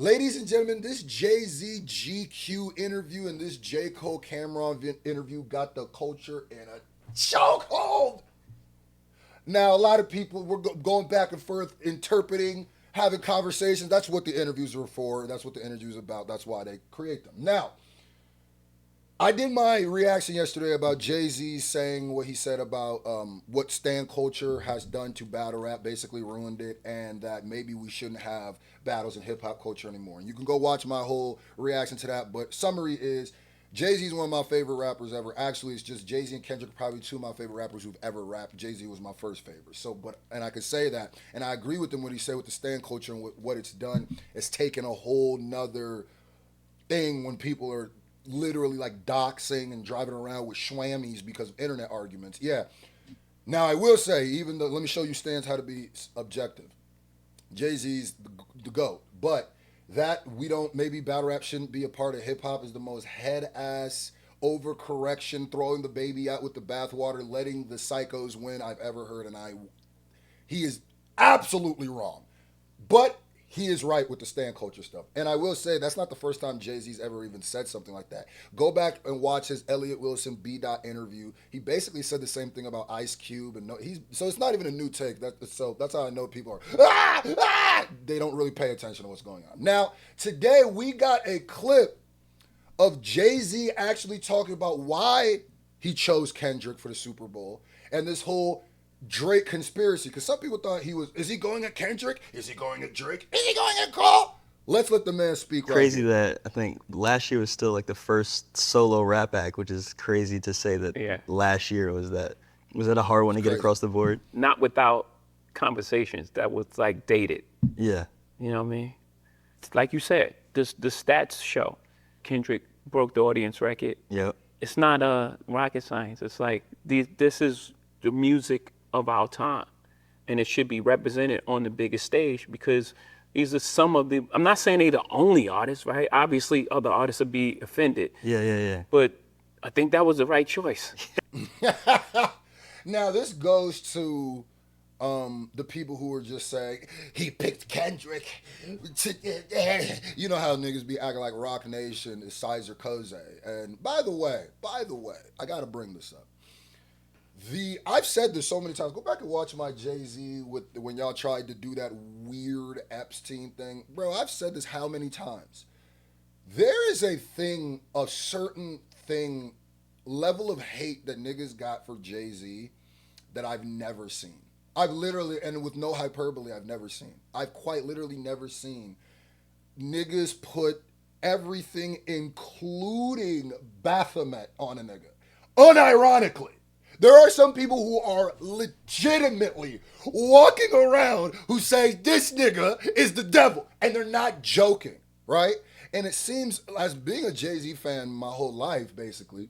Ladies and gentlemen, this Jay-Z GQ interview and this J. Cole Cameron interview got the culture in a chokehold. Now, a lot of people were going back and forth, interpreting, having conversations. That's what the interviews are for. That's what the interviews are about. That's why they create them. Now, I did my reaction yesterday about Jay-Z saying what he said about what stan culture has done to battle rap, basically ruined it, and that maybe we shouldn't have battles in hip-hop culture anymore. And you can go watch my whole reaction to that, but summary is Jay-Z is one of my favorite rappers ever. Actually, it's just Jay-Z and Kendrick are probably two of my favorite rappers who've ever rapped. Jay-Z was my first favorite. So, and I could say that, and I agree with him when he said with the stan culture and what it's done. It's taken a whole nother thing when people are literally like doxing and driving around with schwammies because of internet arguments. Yeah. Now I will say, even though, let me show you Stans how to be objective. Jay-Z's the GOAT, but that we don't, maybe battle rap shouldn't be a part of hip hop is the most head ass overcorrection, throwing the baby out with the bathwater, letting the psychos win I've ever heard, and he is absolutely wrong. But he is right with the stan culture stuff. And I will say that's not the first time Jay-Z's ever even said something like that. Go back and watch his Elliot Wilson B. Dot interview. He basically said the same thing about Ice Cube, and so it's not even a new take. So that's how I know people are they don't really pay attention to what's going on. Now, today we got a clip of Jay-Z actually talking about why he chose Kendrick for the Super Bowl and this whole Drake conspiracy, because some people thought is he going at Kendrick? Is he going at Drake? Is he going at Cole? Let's let the man speak. Crazy that I think last year was still like the first solo rap act, which is crazy to say that last year was that a hard one to get across the board? Not without conversations that was like dated. Yeah. You know what I mean? Like you said, the stats show Kendrick broke the audience record. Yep. It's not rocket science. It's like this is the music of our time, and it should be represented on the biggest stage because these are some of the, I'm not saying they're the only artists, right? Obviously other artists would be offended. Yeah. But I think that was the right choice. Now this goes to the people who were just saying he picked Kendrick. You know how niggas be acting like Rock Nation is Sizer Koze. And by the way, I gotta bring this up. I've said this so many times. Go back and watch my Jay-Z when y'all tried to do that weird Epstein thing. Bro, I've said this how many times. There is a certain thing, level of hate that niggas got for Jay-Z that I've never seen. I've literally, and with no hyperbole, I've never seen. I've quite literally never seen niggas put everything, including Baphomet, on a nigga. Unironically. There are some people who are legitimately walking around who say this nigga is the devil, and they're not joking, right? And it seems, as being a Jay-Z fan my whole life, basically,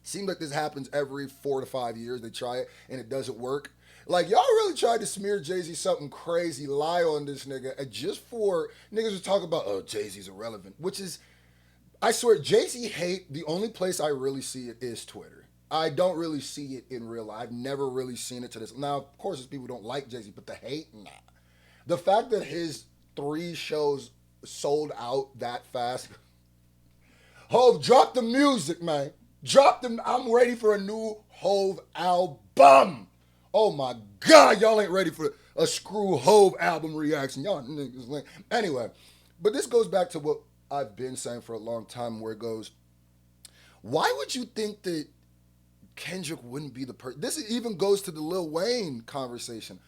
seems like this happens every 4 to 5 years. They try it, and it doesn't work. Like, y'all really tried to smear Jay-Z something crazy, lie on this nigga, and just for niggas to talk about, oh, Jay-Z's irrelevant, which is, I swear, Jay-Z hate, the only place I really see it is Twitter. I don't really see it in real life. I've never really seen it to this. Now, of course, there's people who don't like Jay-Z, but the hate, nah. The fact that his 3 shows sold out that fast. Hov, drop the music, man. Drop them. I'm ready for a new Hov album. Oh my God, y'all ain't ready for a Screw Hov album reaction. Y'all niggas lame. Anyway, but this goes back to what I've been saying for a long time, where it goes, why would you think that Kendrick wouldn't be the person? This even goes to the Lil Wayne conversation.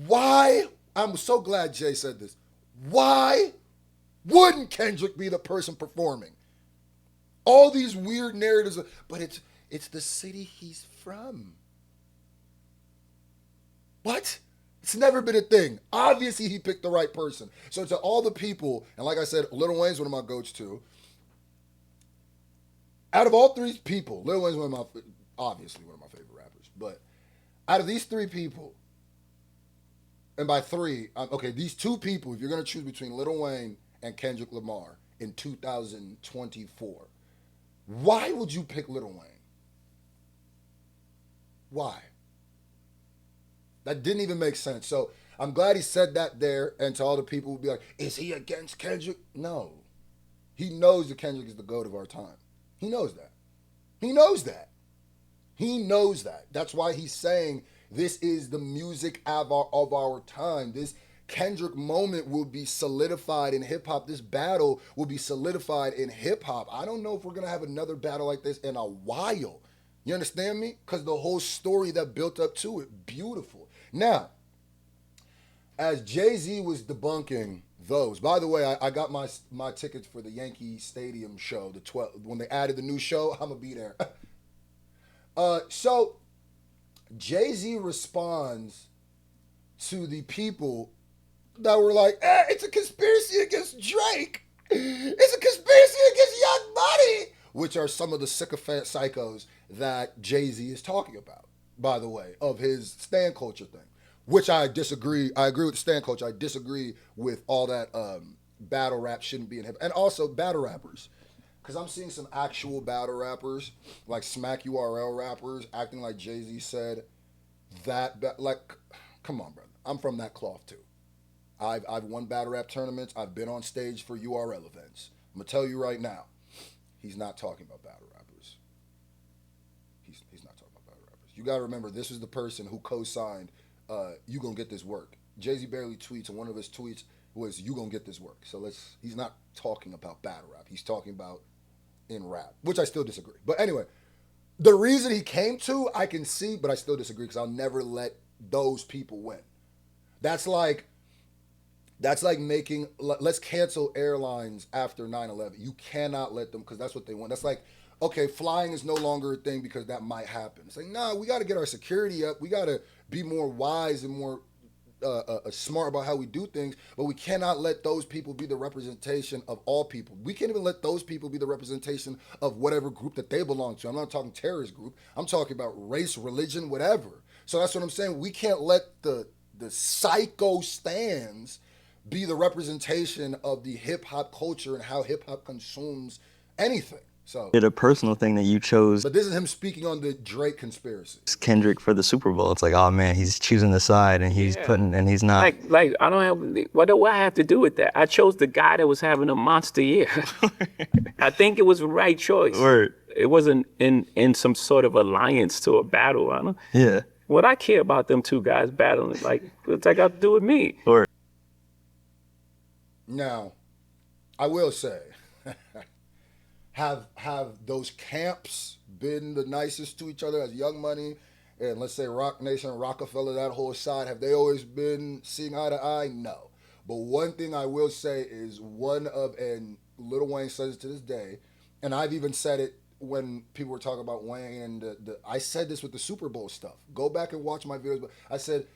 Why? I'm so glad Jay said this. Why wouldn't Kendrick be the person performing? All these weird narratives, but it's the city he's from. What? It's never been a thing. Obviously, he picked the right person. So to all the people, and like I said, Lil Wayne's one of my goats too. Out of all 3 people, Lil Wayne's obviously one of my favorite rappers, but out of these 3 people, and by 3, okay, these 2 people, if you're going to choose between Lil Wayne and Kendrick Lamar in 2024, why would you pick Lil Wayne? Why? That didn't even make sense. So I'm glad he said that there, and to all the people who be like, is he against Kendrick? No. He knows that Kendrick is the GOAT of our time. He knows that. He knows that. He knows that. That's why he's saying this is the music of our time. This Kendrick moment will be solidified in hip hop. This battle will be solidified in hip hop. I don't know if we're going to have another battle like this in a while. You understand me? Because the whole story that built up to it, beautiful. Now, as Jay-Z was debunking those, by the way, I got my tickets for the Yankee Stadium show, the 12 when they added the new show. I'm gonna be there. So Jay-Z responds to the people that were like, it's a conspiracy against Drake. It's a conspiracy against Young Money, which are some of the sycophant psychos that Jay-Z is talking about, by the way, of his stan culture thing, which I disagree. I agree with the stan culture. I disagree with all that battle rap shouldn't be in hip. And also battle rappers, because I'm seeing some actual battle rappers, like Smack URL rappers, acting like Jay-Z said that, like, come on, brother. I'm from that cloth, too. I've won battle rap tournaments. I've been on stage for URL events. I'm going to tell you right now, he's not talking about battle rappers. He's not talking about battle rappers. You got to remember, this is the person who co-signed You Gonna Get This Work. Jay-Z barely tweets, and one of his tweets was, you gonna get this work. So he's not talking about battle rap. He's talking about in rap, which I still disagree. But anyway, the reason he came to, I can see, but I still disagree because I'll never let those people win. That's like making, let's cancel airlines after 9/11. You cannot let them, because that's what they want. That's like, okay, flying is no longer a thing because that might happen. It's like, nah, we got to get our security up. We got to be more wise and more smart about how we do things, but we cannot let those people be the representation of all people. We can't even let those people be the representation of whatever group that they belong to. I'm not talking terrorist group. I'm talking about race, religion, whatever. So that's what I'm saying. We can't let the psycho stands be the representation of the hip hop culture and how hip hop consumes anything. So did a personal thing that you chose. But this is him speaking on the Drake conspiracy. Kendrick for the Super Bowl. It's like, oh man, he's choosing the side and he's putting, and he's not. Like I don't have, what do I have to do with that? I chose the guy that was having a monster year. I think it was the right choice. Word. It wasn't in some sort of alliance to a battle. I don't. Yeah. What I care about them two guys battling, like, what's that got to do with me? Word. Now, I will say, have those camps been the nicest to each other as Young Money and let's say Rock Nation, Rockefeller, that whole side? Have they always been seeing eye to eye? No. But one thing I will say is and Lil Wayne says it to this day, and I've even said it when people were talking about Wayne and I said this with the Super Bowl stuff. Go back and watch my videos. But I said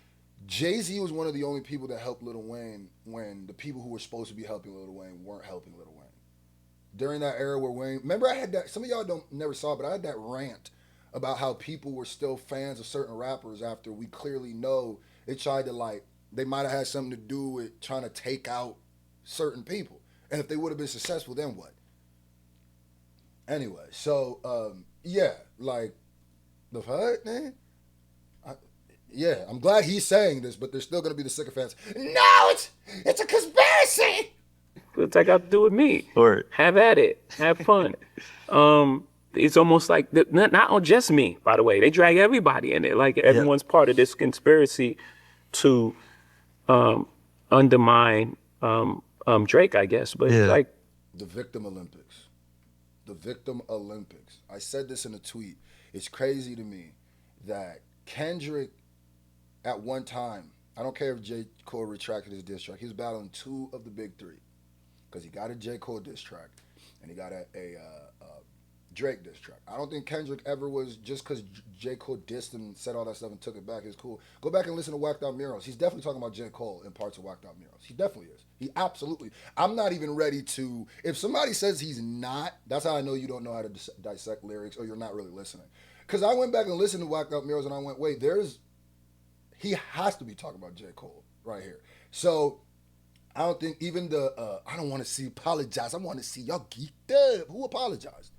Jay-Z was one of the only people that helped Lil Wayne when the people who were supposed to be helping Lil Wayne weren't helping Lil Wayne. During that era where Wayne, remember I had that, some of y'all never saw it, but I had that rant about how people were still fans of certain rappers after we clearly know they tried to, like, they might have had something to do with trying to take out certain people. And if they would have been successful, then what? Anyway, so, yeah, like, the fuck, man? Yeah, I'm glad he's saying this, but there's still going to be the sycophants. No, it's a conspiracy! What's that got to do with me? Word. Have at it. Have fun. It's almost like, not just me, by the way. They drag everybody in it. Like, everyone's part of this conspiracy to undermine Drake, I guess. But like, the Victim Olympics. The Victim Olympics. I said this in a tweet. It's crazy to me that Kendrick, at one time, I don't care if J. Cole retracted his diss track, he was battling two of the big three. Because he got a J. Cole diss track and he got a Drake diss track. I don't think Kendrick ever was, just because J. Cole dissed him and said all that stuff and took it back, is cool. Go back and listen to Whacked Out Murals. He's definitely talking about J. Cole in parts of Whacked Out Murals. He definitely is. He absolutely. I'm not even ready to, if somebody says he's not, that's how I know you don't know how to dissect lyrics or you're not really listening. Because I went back and listened to Whacked Out Murals and I went, wait, he has to be talking about J. Cole right here. So I don't think even I don't want to see apologize. I want to see y'all geeked up. Who apologized?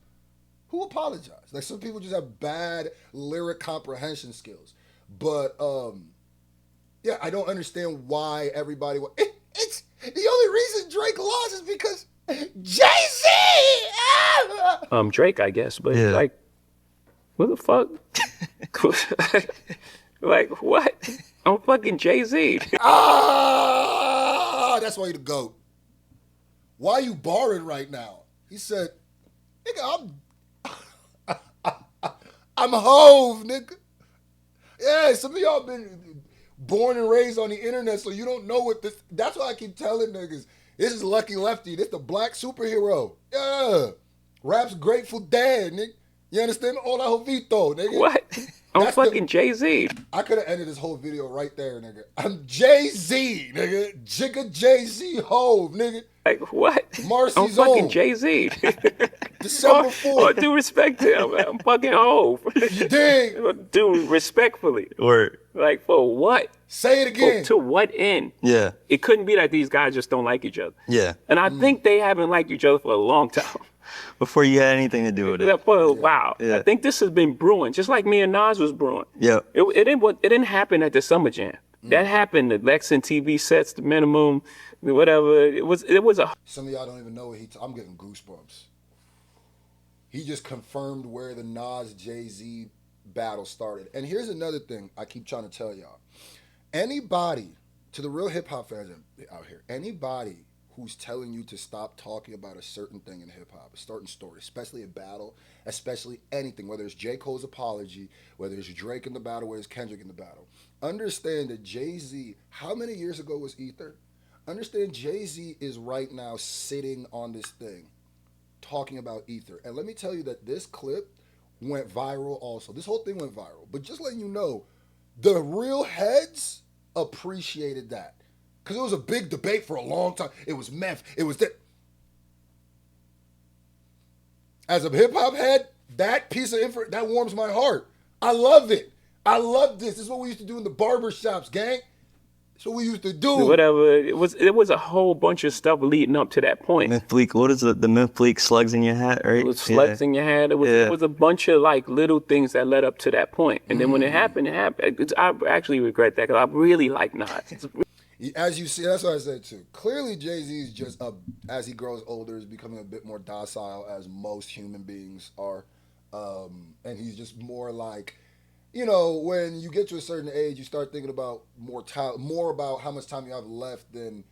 Who apologized? Like, some people just have bad lyric comprehension skills. But Yeah, I don't understand why everybody. It's the only reason Drake lost is because Jay-Z. Drake, I guess, but Yeah. like, what the fuck? Like what? I'm fucking Jay-Z. That's why you the GOAT. Why you barring right now? He said, nigga, I'm Hove, nigga. Yeah, some of y'all been born and raised on the internet, so you don't know what this. That's why I keep telling niggas, this is Lucky Lefty. This the black superhero. Yeah. Rap's Grateful Dead, nigga. You understand? Hola Jovito, nigga. What? I'm fucking Jay-Z. I could have ended this whole video right there, nigga. I'm Jay-Z, nigga. Jigga Jay-Z Hove, nigga. Like what? Marcy's I'm fucking own. Jay-Z. December 4th. Oh, due respect to him. I'm fucking Hove. You dig? Dude, respectfully. Or Like for what? Say it again. To what end? yeah. It couldn't be that these guys just don't like each other. Yeah. And I think they haven't liked each other for a long time. Before you had anything to do with it. For a while. Yeah. I think this has been brewing, just like me and Nas was brewing. Yeah. It didn't happen at the Summer Jam. That happened. The Lexington TV sets, the minimum, whatever. It was a. Some of y'all don't even know what I'm getting goosebumps. He just confirmed where the Nas Jay-Z battle started. And here's another thing I keep trying to tell y'all. Anybody, to the real hip hop fans out here, anybody who's telling you to stop talking about a certain thing in hip hop, a certain story, especially a battle, especially anything, whether it's J. Cole's apology, whether it's Drake in the battle, whether it's Kendrick in the battle, understand that Jay-Z, how many years ago was Ether? Understand Jay-Z is right now sitting on this thing, talking about Ether. And let me tell you that this clip went viral also. This whole thing went viral. But just letting you know, the real heads appreciated that. Because it was a big debate for a long time. It was meth. It was that. As a hip-hop head, that piece of info, that warms my heart. I love it. I love this. This is what we used to do in the barber shops, gang. That's what we used to do. Whatever. It was a whole bunch of stuff leading up to that point. Mint Fleek, what is the Mint Fleek slugs in your hat, right? It was slugs in your hat. It was a bunch of like little things that led up to that point. And then when it happened, I actually regret that because I really like Nas. As you see, that's what I said too. Clearly, Jay-Z is just, as he grows older, is becoming a bit more docile, as most human beings are. And he's just more like, you know, when you get to a certain age, you start thinking about more about how much time you have left than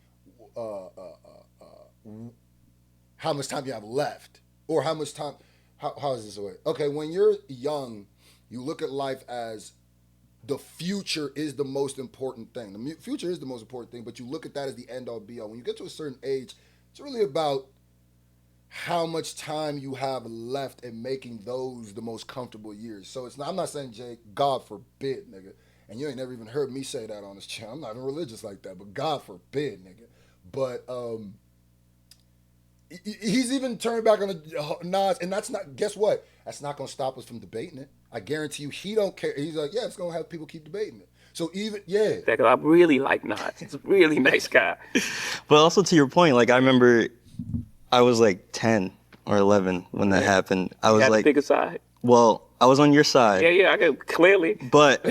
how much time you have left. Or how much time, how is this way? Okay, when you're young, you look at life as the future is the most important thing. The future is the most important thing, but you look at that as the end-all, be-all. When you get to a certain age, it's really about how much time you have left and making those the most comfortable years. So it's not, I'm not saying, Jake, God forbid, nigga, and you ain't never even heard me say that on this channel. I'm not even religious like that, but God forbid, nigga. But he's even turned back on the Nas, and that's not, guess what? That's not going to stop us from debating it. I guarantee you he don't care. He's like, yeah, it's going to have people keep debating it. So even, yeah. I really like Nas. He's a really nice guy. But also to your point, like I remember I was like 10 or 11 when that happened. I was like, pick a side. Well, I was on your side. Yeah, I can clearly. But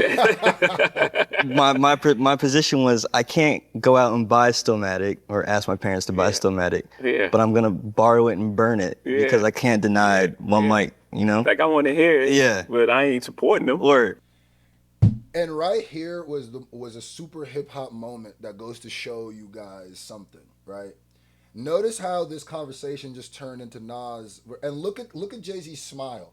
my position was I can't go out and buy Stillmatic or ask my parents to buy Stillmatic. Yeah. But I'm gonna borrow it and burn it because I can't deny one mic, you know? Like I want to hear it. Yeah. But I ain't supporting them. Or and right here was a super hip hop moment that goes to show you guys something, right? Notice how this conversation just turned into Nas, and look at Jay-Z's smile.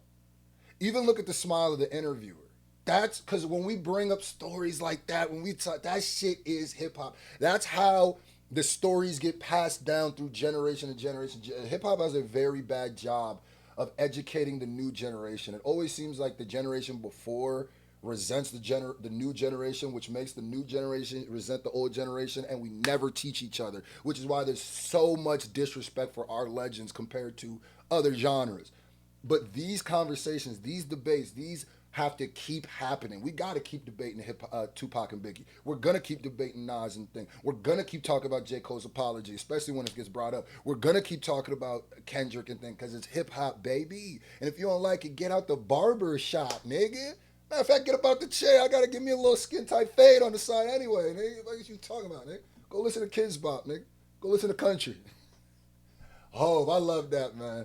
Even look at the smile of the interviewer. That's because when we bring up stories like that, when we talk, that shit is hip hop. That's how the stories get passed down through generation to generation. Hip hop has a very bad job of educating the new generation. It always seems like the generation before resents the new generation, which makes the new generation resent the old generation, and we never teach each other, which is why there's so much disrespect for our legends compared to other genres. But these conversations, these debates, these have to keep happening. We got to keep debating Tupac and Biggie. We're going to keep debating Nas and thing. We're going to keep talking about J. Cole's apology, especially when it gets brought up. We're going to keep talking about Kendrick and thing because it's hip-hop, baby. And if you don't like it, get out the barber shop, nigga. Matter of fact, get up out the chair. I gotta give me a little skin tight fade on the side anyway, nigga. What you talking about, nigga? Go listen to Kids Bop, nigga. Go listen to country. Oh, I love that, man.